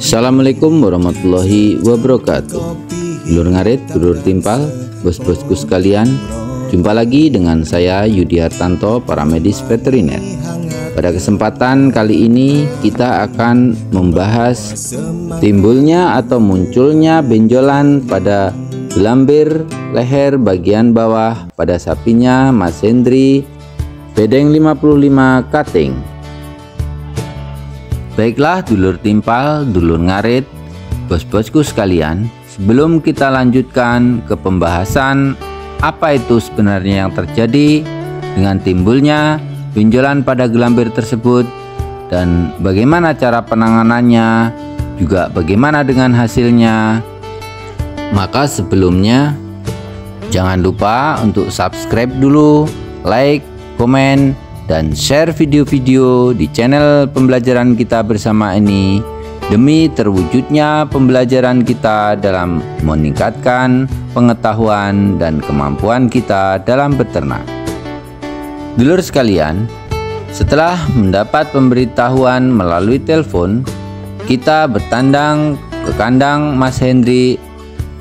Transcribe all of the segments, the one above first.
Assalamualaikum warahmatullahi wabarakatuh. Dulur ngarit, dulur timpal, bos-bosku sekalian, jumpa lagi dengan saya Yudi Hartanto, paramedis veteriner. Pada kesempatan kali ini kita akan membahas timbulnya atau munculnya benjolan pada gelambir leher bagian bawah pada sapinya Mas Hendri Bedeng 55 Kating. Baiklah dulur timpal, dulur ngarit, bos-bosku sekalian, sebelum kita lanjutkan ke pembahasan apa itu sebenarnya yang terjadi dengan timbulnya benjolan pada gelambir tersebut dan bagaimana cara penanganannya, juga bagaimana dengan hasilnya, maka sebelumnya jangan lupa untuk subscribe dulu, like, komen, dan share video-video di channel pembelajaran kita bersama ini demi terwujudnya pembelajaran kita dalam meningkatkan pengetahuan dan kemampuan kita dalam beternak. Dulur sekalian, setelah mendapat pemberitahuan melalui telepon, kita bertandang ke kandang Mas Hendri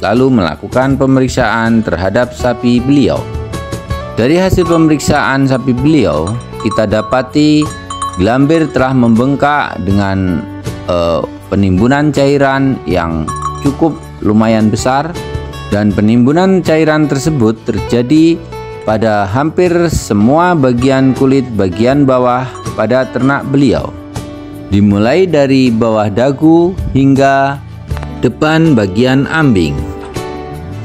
lalu melakukan pemeriksaan terhadap sapi beliau. Dari hasil pemeriksaan sapi beliau, kita dapati gelambir telah membengkak dengan penimbunan cairan yang cukup lumayan besar, dan penimbunan cairan tersebut terjadi pada hampir semua bagian kulit bagian bawah pada ternak beliau, dimulai dari bawah dagu hingga depan bagian ambing.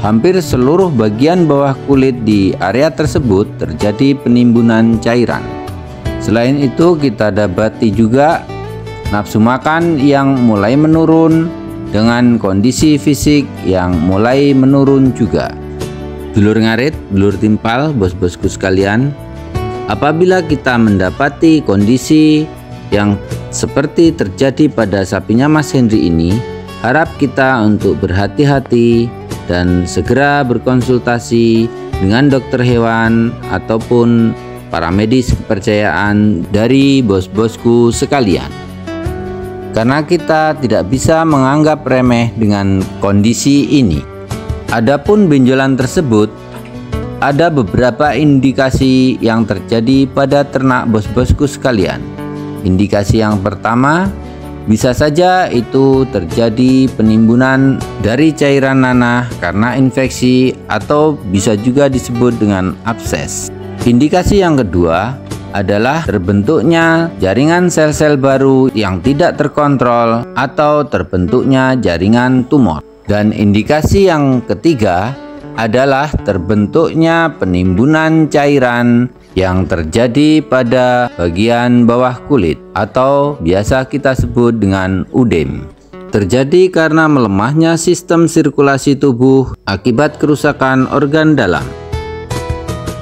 Hampir seluruh bagian bawah kulit di area tersebut terjadi penimbunan cairan. Selain itu, kita dapati juga nafsu makan yang mulai menurun dengan kondisi fisik yang mulai menurun juga. Dulur ngarit, dulur timpal, bos-bosku sekalian, apabila kita mendapati kondisi yang seperti terjadi pada sapinya Mas Hendri ini, harap kita untuk berhati-hati dan segera berkonsultasi dengan dokter hewan ataupun paramedis kepercayaan dari bos-bosku sekalian. Karena kita tidak bisa menganggap remeh dengan kondisi ini. Adapun benjolan tersebut, ada beberapa indikasi yang terjadi pada ternak bos-bosku sekalian. Indikasi yang pertama, bisa saja itu terjadi penimbunan dari cairan nanah karena infeksi atau bisa juga disebut dengan abses. Indikasi yang kedua adalah terbentuknya jaringan sel-sel baru yang tidak terkontrol atau terbentuknya jaringan tumor. Dan indikasi yang ketiga adalah terbentuknya penimbunan cairan yang terjadi pada bagian bawah kulit atau biasa kita sebut dengan udem. Terjadi karena melemahnya sistem sirkulasi tubuh akibat kerusakan organ dalam.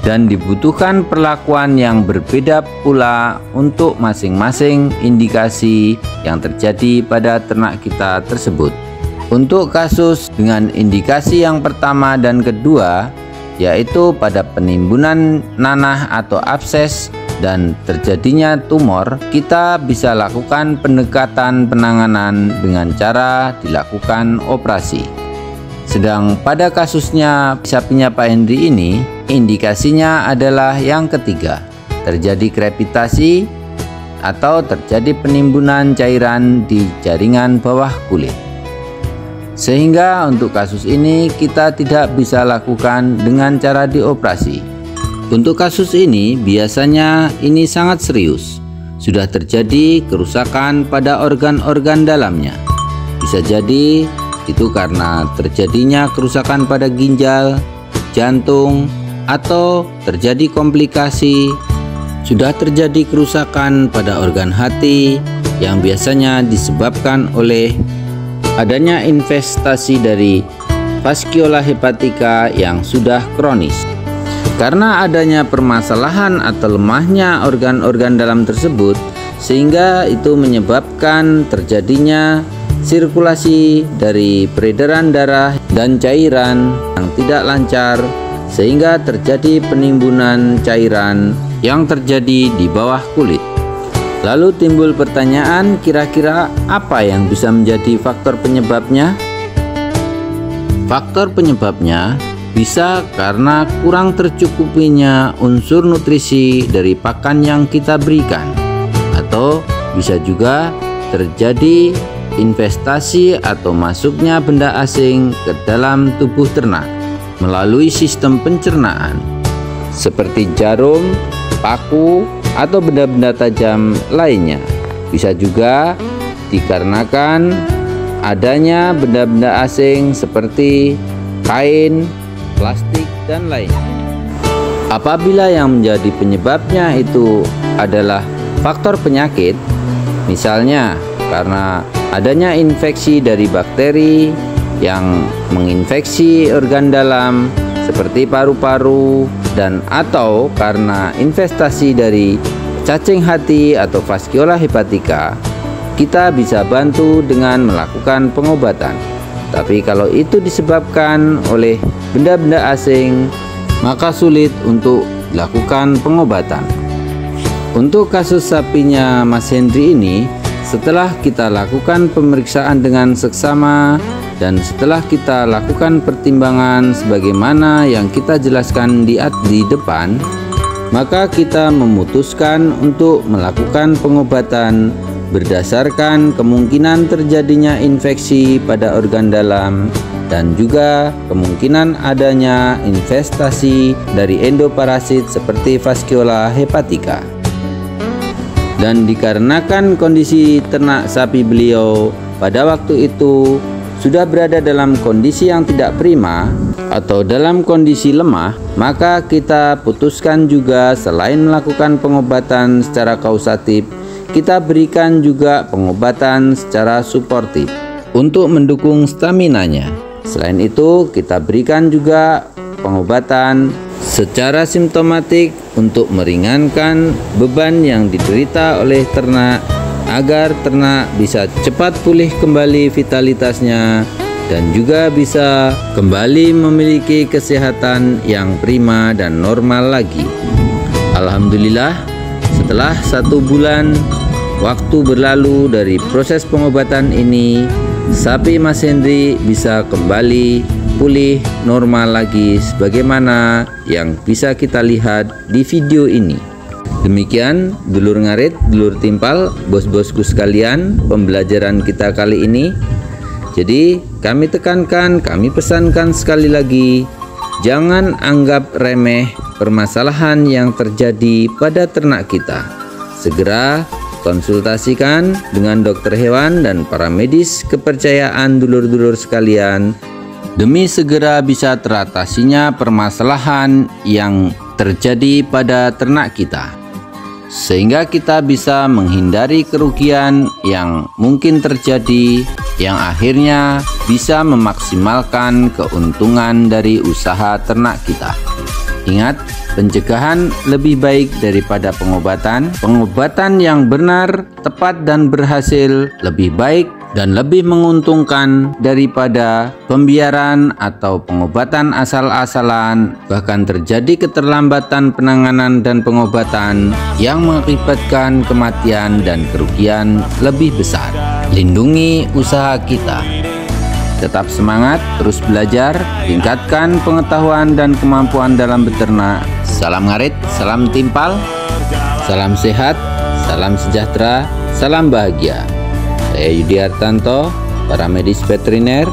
Dan dibutuhkan perlakuan yang berbeda pula untuk masing-masing indikasi yang terjadi pada ternak kita tersebut. Untuk kasus dengan indikasi yang pertama dan kedua, yaitu pada penimbunan nanah atau abses dan terjadinya tumor, kita bisa lakukan pendekatan penanganan dengan cara dilakukan operasi. Sedang pada kasusnya sapinya Pak Hendri ini, indikasinya adalah yang ketiga, terjadi krepitasi atau terjadi penimbunan cairan di jaringan bawah kulit. Sehingga untuk kasus ini kita tidak bisa lakukan dengan cara dioperasi. Untuk kasus ini biasanya ini sangat serius. Sudah terjadi kerusakan pada organ-organ dalamnya. Bisa jadi itu karena terjadinya kerusakan pada ginjal, jantung, atau terjadi komplikasi. Sudah terjadi kerusakan pada organ hati yang biasanya disebabkan oleh adanya infestasi dari Fasciola hepatica yang sudah kronis. Karena adanya permasalahan atau lemahnya organ-organ dalam tersebut, sehingga itu menyebabkan terjadinya sirkulasi dari peredaran darah dan cairan yang tidak lancar, sehingga terjadi penimbunan cairan yang terjadi di bawah kulit. Lalu timbul pertanyaan, kira-kira apa yang bisa menjadi faktor penyebabnya? Faktor penyebabnya bisa karena kurang tercukupinya unsur nutrisi dari pakan yang kita berikan, atau bisa juga terjadi investasi atau masuknya benda asing ke dalam tubuh ternak melalui sistem pencernaan seperti jarum, paku, atau benda-benda tajam lainnya. Bisa juga dikarenakan adanya benda-benda asing seperti kain, plastik, dan lainnya. Apabila yang menjadi penyebabnya itu adalah faktor penyakit, misalnya karena adanya infeksi dari bakteri yang menginfeksi organ dalam seperti paru-paru, dan atau karena investasi dari cacing hati atau Fasciola hepatica, kita bisa bantu dengan melakukan pengobatan. Tapi kalau itu disebabkan oleh benda-benda asing, maka sulit untuk dilakukan pengobatan. Untuk kasus sapinya Mas Hendri ini, setelah kita lakukan pemeriksaan dengan seksama dan setelah kita lakukan pertimbangan sebagaimana yang kita jelaskan di depan, maka kita memutuskan untuk melakukan pengobatan berdasarkan kemungkinan terjadinya infeksi pada organ dalam dan juga kemungkinan adanya investasi dari endoparasit seperti Fasciola hepatica. Dan dikarenakan kondisi ternak sapi beliau pada waktu itu sudah berada dalam kondisi yang tidak prima atau dalam kondisi lemah, maka kita putuskan juga selain melakukan pengobatan secara kausatif, kita berikan juga pengobatan secara suportif untuk mendukung staminanya. Selain itu, kita berikan juga pengobatan secara simptomatik untuk meringankan beban yang diderita oleh ternak agar ternak bisa cepat pulih kembali vitalitasnya dan juga bisa kembali memiliki kesehatan yang prima dan normal lagi. Alhamdulillah, setelah 1 bulan waktu berlalu dari proses pengobatan ini, sapi Mas Hendri bisa kembali pulih normal lagi sebagaimana yang bisa kita lihat di video ini. Demikian dulur ngarit, dulur timpal, bos-bosku sekalian, pembelajaran kita kali ini. Jadi kami tekankan, kami pesankan sekali lagi, jangan anggap remeh permasalahan yang terjadi pada ternak kita. Segera konsultasikan dengan dokter hewan dan para medis kepercayaan dulur-dulur sekalian demi segera bisa teratasinya permasalahan yang terjadi pada ternak kita, sehingga kita bisa menghindari kerugian yang mungkin terjadi yang akhirnya bisa memaksimalkan keuntungan dari usaha ternak kita. Ingat, pencegahan lebih baik daripada pengobatan. Pengobatan yang benar, tepat, dan berhasil lebih baik dan lebih menguntungkan daripada pembiaran atau pengobatan asal-asalan, bahkan terjadi keterlambatan penanganan dan pengobatan yang mengakibatkan kematian dan kerugian lebih besar. Lindungi usaha kita. Tetap semangat, terus belajar, tingkatkan pengetahuan dan kemampuan dalam beternak. Salam ngarit, salam timpal, salam sehat, salam sejahtera, salam bahagia. Saya Yudi Hartanto, para medis veteriner,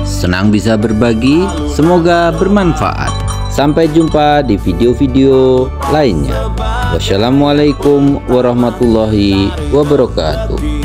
senang bisa berbagi, semoga bermanfaat. Sampai jumpa di video-video lainnya. Wassalamualaikum warahmatullahi wabarakatuh.